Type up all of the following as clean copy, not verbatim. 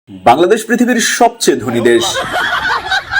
বাংলাদেশ পৃথিবীর সবচেয়ে ধনী দেশ।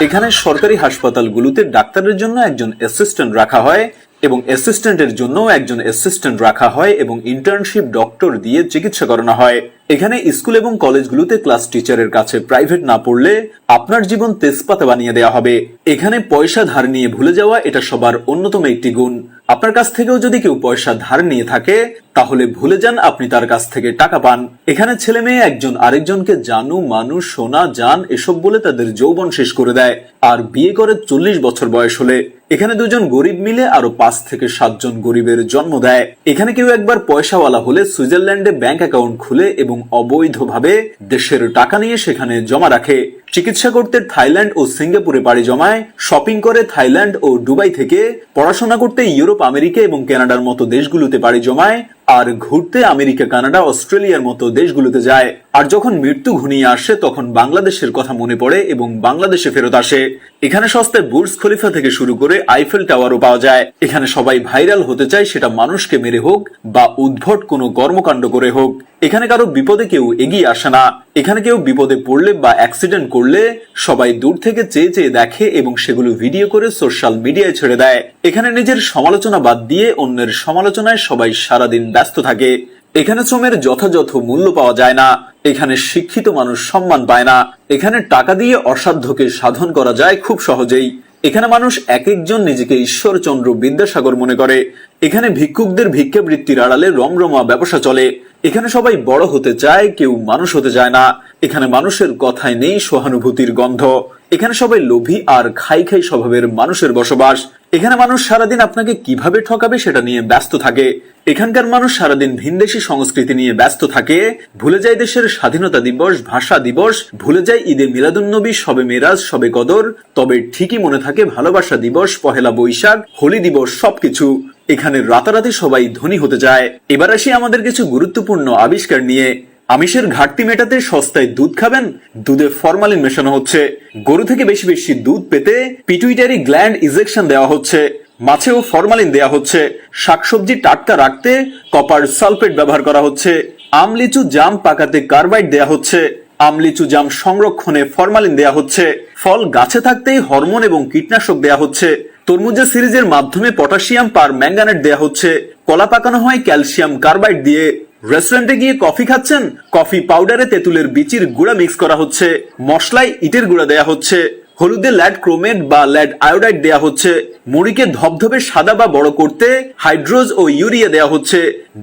এখানে সরকারি হাসপাতালগুলোতে ডাক্তারের জন্য একজন অ্যাসিস্ট্যান্ট রাখা হয় এবং অ্যাসিস্ট্যান্টের জন্য একজন অ্যাসিস্ট্যান্ট রাখা হয় এবং ইন্টার্নশিপ ডক্টর দিয়ে চিকিৎসা করানো হয়। এখানে স্কুল এবং কলেজগুলোতে ক্লাস টিচারের কাছে প্রাইভেট না পড়লে আপনার জীবন তেজপাতা বানিয়ে দেওয়া হবে। এখানে পয়সা ধার নিয়ে ভুলে যাওয়া এটা সবার অন্যতম একটি গুণ। আপনার কাছ থেকেও যদি কেউ পয়সা ধার নিয়ে থাকে তাহলে ভুলে যান আপনি তার কাছ থেকে টাকা পান। এখানে ছেলে মেয়ে একজন আরেকজনকে জানু মানু সোনা জান এসব বলে তাদের যৌবন শেষ করে দেয় আর বিয়ে করে 40 বছর বয়স হলে। এখানে দুজন গরিব মিলে আরো 5 থেকে 7 জন গরিবের জন্ম দেয়। এখানে কেউ একবার পয়সাওয়ালা হলে সুইজারল্যান্ডে ব্যাংক অ্যাকাউন্ট খুলে এবং অবৈধভাবে দেশের টাকা নিয়ে সেখানে জমা রাখে। চিকিৎসা করতে থাইল্যান্ড ও সিঙ্গাপুরে পাড়ি জমায়, শপিং করে থাইল্যান্ড ও দুবাই থেকে, পড়াশোনা করতে ইউরোপ আমেরিকা এবং কানাডার মতো দেশগুলোতে পাড়ি জমায়, আর ঘুরতে আমেরিকা কানাডা অস্ট্রেলিয়ার মতো দেশগুলোতে যায়। আর যখন মৃত্যু ঘনিয়ে আসে তখন বাংলাদেশের কথা মনে পড়ে এবং বাংলাদেশে ফেরত আসে। এখানে সস্তায় বুর্জ খলিফা থেকে শুরু করে আইফেল টাওয়ারও পাওয়া যায়। এখানে সবাই ভাইরাল হতে চায়, সেটা মানুষকে মেরে হোক বা উদ্ভট কোনো কর্মকাণ্ড করে হোক। এখানে কারো বিপদে কেউ এগিয়ে আসে না। এখানে কেউ বিপদে পড়লে বা অ্যাক্সিডেন্ট করলে সবাই দূর থেকে চেয়ে চেয়ে দেখে এবং সেগুলো ভিডিও করে সোশ্যাল মিডিয়ায় ছেড়ে দেয়। এখানে নিজের সমালোচনা বাদ দিয়ে অন্যের সমালোচনায় সবাই সারাদিন ব্যস্ত থাকে। এখানে শ্রমের যথাযথ মূল্য পাওয়া যায় না। এখানে শিক্ষিত মানুষ সম্মান পায় না। এখানে টাকা দিয়ে অসাধ্যকে সাধন করা যায় খুব সহজেই। এখানে মানুষ এক একজন নিজেকে ঈশ্বরচন্দ্র বিদ্যাসাগর মনে করে। এখানে ভিক্ষুকদের ভিক্ষাবৃত্তির আড়ালে রমরমা ব্যবসা চলে। এখানে সবাই বড় হতে চায়, কেউ মানুষ হতে চায় না। এখানে মানুষের কথায় নেই সহানুভূতির গন্ধ। এখানে সবাই লোভী আর খাই খাই স্বভাবের মানুষের বসবাস। এখানে মানুষ সারাদিন আপনাকে কিভাবে ঠকাবে সেটা নিয়ে ব্যস্ত থাকে। এখানকার মানুষ সারাদিন ভিনদেশী সংস্কৃতি নিয়ে ব্যস্ত থাকে, ভুলে যায় দেশের স্বাধীনতা দিবস, ভাষা দিবস, ভুলে যায় ঈদে মিলাদুন্নবী, শবে মেরাজ, শবে কদর, তবে ঠিকই মনে থাকে ভালোবাসা দিবস, পহেলা বৈশাখ, হোলি দিবস, সবকিছু। এখানে রাতারাতি সবাই ধনী হতে চায়। এবার আসি আমাদের কিছু গুরুত্বপূর্ণ আবিষ্কার নিয়ে। আমিষের ঘাটতি মেটাতে সস্তায় দুধ খাবেন, দুধে ফরমালিন মেশানো হচ্ছে। গরু থেকে বেশি বেশি দুধ পেতে পিটুইটারি গ্ল্যান্ড ইনজেকশন দেওয়া হচ্ছে। মাছেও ফরমালিন দেওয়া হচ্ছে। শাকসবজি টাটকা রাখতে কপার সালফেট ব্যবহার করা হচ্ছে। আম লিচু জাম পাকাতে কার্বাইড দেওয়া হচ্ছে। আম লিচু জাম সংরক্ষণে ফরমালিন দেওয়া হচ্ছে। ফল গাছে থাকতেই হরমোন এবং কীটনাশক দেওয়া হচ্ছে। তরমুজের সিরিজের মাধ্যমে পটাশিয়াম পার ম্যাঙ্গানেট দেওয়া হচ্ছে। কলা পাকানো হয় ক্যালসিয়াম কার্বাইড দিয়ে। রেস্টুরেন্টে গিয়ে কফি খাচ্ছেন, কফি পাউডারে তেঁতুলের বিচির গুঁড়া মিক্স করা হচ্ছে। মশলায় ইটের গুঁড়া দেয়া হচ্ছে। হলুদে ল্যাড ক্রোমেট বা ল্যাড আয়োডাইড দেয়া হচ্ছে। মুড়িকে ধবধবে সাদা বা বড় করতে হাইড্রোজ ও ইউরিয়া দেয়া হচ্ছে।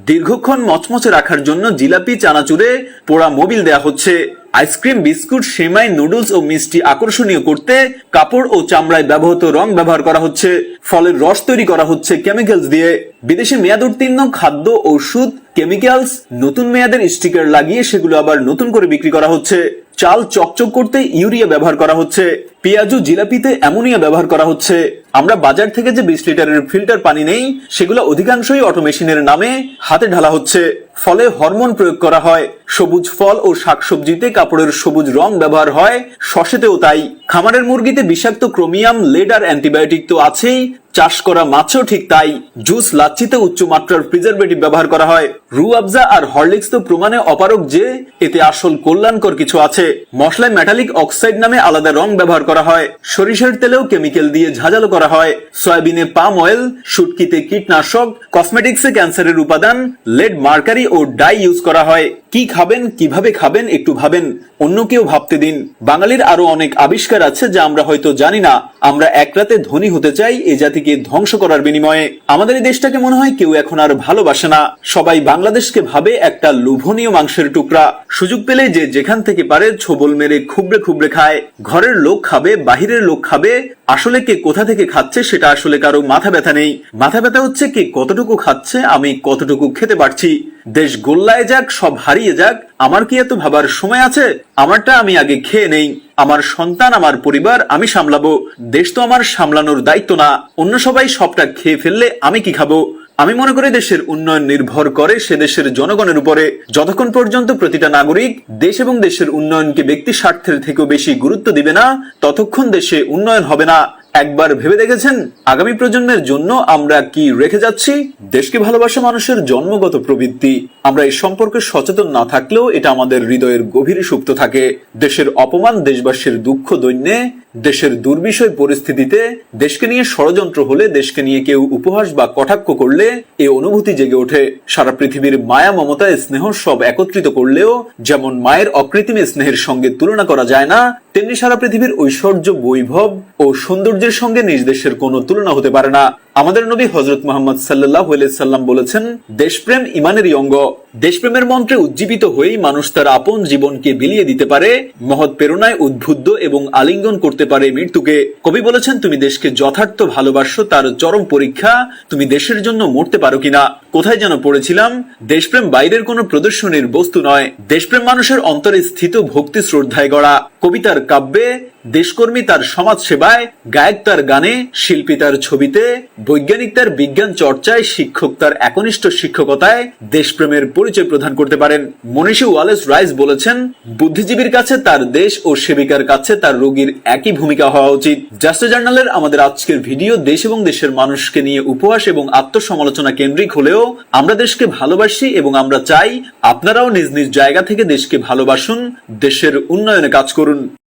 দীর্ঘক্ষণ মচমচে রাখার জন্য জিলাপি চানাচুরে পোড়া মোবিল দেয়া হচ্ছে। আইসক্রিম, বিস্কুট, সেমাই, নুডলস ও মিষ্টি আকর্ষণীয় করতে কাপড় ও চামড়ায় ব্যবহৃত রং ব্যবহার করা হচ্ছে। ফলের রস তৈরি করা হচ্ছে কেমিক্যালস দিয়ে। বিদেশে মেয়াদ উত্তীর্ণ খাদ্য, ঔষধ, কেমিক্যালস নতুন মেয়াদের স্টিকার লাগিয়ে সেগুলো আবার নতুন করে বিক্রি করা হচ্ছে। চাল চকচক করতে ইউরিয়া ব্যবহার করা হচ্ছে। পেঁয়াজু জিলাপিতে অ্যামোনিয়া ব্যবহার করা হচ্ছে। আমরা বাজার থেকে যে 20 লিটারের ফিল্টার পানি নেই সেগুলো অধিকাংশই অটোমেশিনের নামে হাতে ঢালা হচ্ছে। ফলে হরমোন প্রয়োগ করা হয়। সবুজ ফল ও শাকসবজিতে কাপড়ের সবুজ রং ব্যবহার হয়, শসেতেও তাই। খামারের মুরগিতে বিষাক্ত ক্রোমিয়াম, লেড আর অ্যান্টিবায়োটিক তো আছেই, চাষ করা মাছও ঠিক তাই। জুস, লাচ্ছিতে উচ্চ মাত্রার প্রিজারভেটিভ ব্যবহার করা হয়। রু আফজা আর হরলিক্স তো প্রমাণে অপারক যে এতে আসল কল্যাণকর কিছু আছে। মশলায় মেটালিক অক্সাইড নামে আলাদা রং ব্যবহার করা হয়। সরিষার তেলেও কেমিক্যাল দিয়ে ঝাঁঝালো করা হয়। সয়াবিনে পাম অয়েল, শুটকিতে কীটনাশক, কসমেটিক্সে ক্যান্সারের উপাদান, লেড, মার্কারি ও ডাই ইউজ করা হয়। কি খাবেন, কিভাবে খাবেন একটু ভাবেন, অন্য কেউ ভাবতে দিন। বাঙালির আরো অনেক আবিষ্কার আছে যা আমরা হয়তো জানি না। আমরা এক রাতে ধনী হতে চাই এ জাতিকে ধ্বংস করার বিনিময়ে। আমাদের এই দেশটাকে মনে হয় কেউ এখন আর ভালোবাসে না। সবাই বাংলাদেশকে ভাবে একটা লোভনীয় মাংসের টুকরা। সুযোগ পেলে যে যেখান থেকে পারে ছোবল মেরে খুবড়ে খুবড়ে খায়। ঘরের লোক খাবে, বাহিরের লোক খাবে, আসলে কে কোথা থেকে খাচ্ছে সেটা আসলে কারো মাথা ব্যথা নেই। মাথা ব্যথা হচ্ছে কে কতটুকু খাচ্ছে, আমি কতটুকু খেতে পারছি। দেশ গোল্লায় যাক, সব হারিয়ে যাক, আমার কি এত ভাবার সময় আছে? আমারটা আমি আগে খেয়ে নেই। আমার সন্তান, আমার পরিবার আমি সামলাবো। দেশ তো আমার সামলানোর দায়িত্ব না। অন্য সবাই সবটা খেয়ে ফেললে আমি কি খাবো? আমি মনে করি দেশের উন্নয়ন নির্ভর করে সে দেশের জনগণের উপরে। যতক্ষণ পর্যন্ত প্রতিটা নাগরিক দেশ এবং দেশের উন্নয়নকে ব্যক্তি স্বার্থের থেকেও বেশি গুরুত্ব দিবে না, ততক্ষণ দেশে উন্নয়ন হবে না। একবার ভেবে দেখেছেন আগামী প্রজন্মের জন্য আমরা কি রেখে যাচ্ছি? দেশকে ভালোবাসা মানুষের জন্মগত প্রবৃত্তি। আমরা এই সম্পর্কে সচেতন না থাকলেও এটা আমাদের হৃদয়ের গভীরে সুপ্ত থাকে। দেশের অপমান, দেশবাসীর দুঃখ দৈন্যে, দেশের দুর্বিষয় পরিস্থিতিতে, দেশকে নিয়ে ষড়যন্ত্র হলে, দেশকে নিয়ে কেউ উপহাস বা কটাক্ষ করলে এই অনুভূতি জেগে ওঠে। সারা পৃথিবীর মায়া, মমতা, স্নেহ সব একত্রিত করলেও যেমন মায়ের অকৃত্রিম স্নেহের সঙ্গে তুলনা করা যায় না, তেমনি সারা পৃথিবীর ঐশ্বর্য, বৈভব ও সৌন্দর্যের সঙ্গে নিজ দেশের কোনো তুলনা হতে পারে না। আমাদের নবী হযরত মুহাম্মদ সাল্লাল্লাহু আলাইহি সাল্লাম বলেছেন, দেশপ্রেম ঈমানেরই অঙ্গ। দেশপ্রেমের মন্ত্রে উজ্জীবিত হয়েই মানুষ তার আপন জীবনকে বিলিয়ে দিতে পারে, মহৎ প্রেরণায় উদ্বুদ্ধ এবং আলিঙ্গন করতে পারে মৃত্যুকে। কবি বলেছেন, তুমি দেশকে যথার্থ ভালোবাসো, তার চরম পরীক্ষা তুমি দেশের জন্য মরতে পারো কিনা। কোথায় যেন পড়েছিলাম, দেশপ্রেম বাইরের কোনো প্রদর্শনীর বস্তু নয়, দেশপ্রেম মানুষের অন্তরে স্থিত ভক্তি শ্রদ্ধায় গড়া। কবিতার কাব্যে, দেশকর্মী তার সমাজ সেবায়, গায়ক তার গানে, শিল্পী তার ছবিতে, বৈজ্ঞানিক তার বিজ্ঞান চর্চায়, শিক্ষক তার একনিষ্ঠ শিক্ষকতায় দেশপ্রেমের পরিচয় প্রদান করতে পারেন। মনীষী ওয়ালেস রাইস বলেছেন, বুদ্ধিজীবীর কাছে তার দেশ ও সেবিকার কাছে তার রোগীর একই ভূমিকা হওয়া উচিত। জাস্ট জার্নালের আমাদের আজকের ভিডিও দেশ এবং দেশের মানুষকে নিয়ে উপহাস এবং আত্মসমালোচনা কেন্দ্রিক হলেও আমরা দেশকে ভালোবাসি এবং আমরা চাই আপনারাও নিজ নিজ জায়গা থেকে দেশকে ভালোবাসুন, দেশের উন্নয়নে কাজ করুন।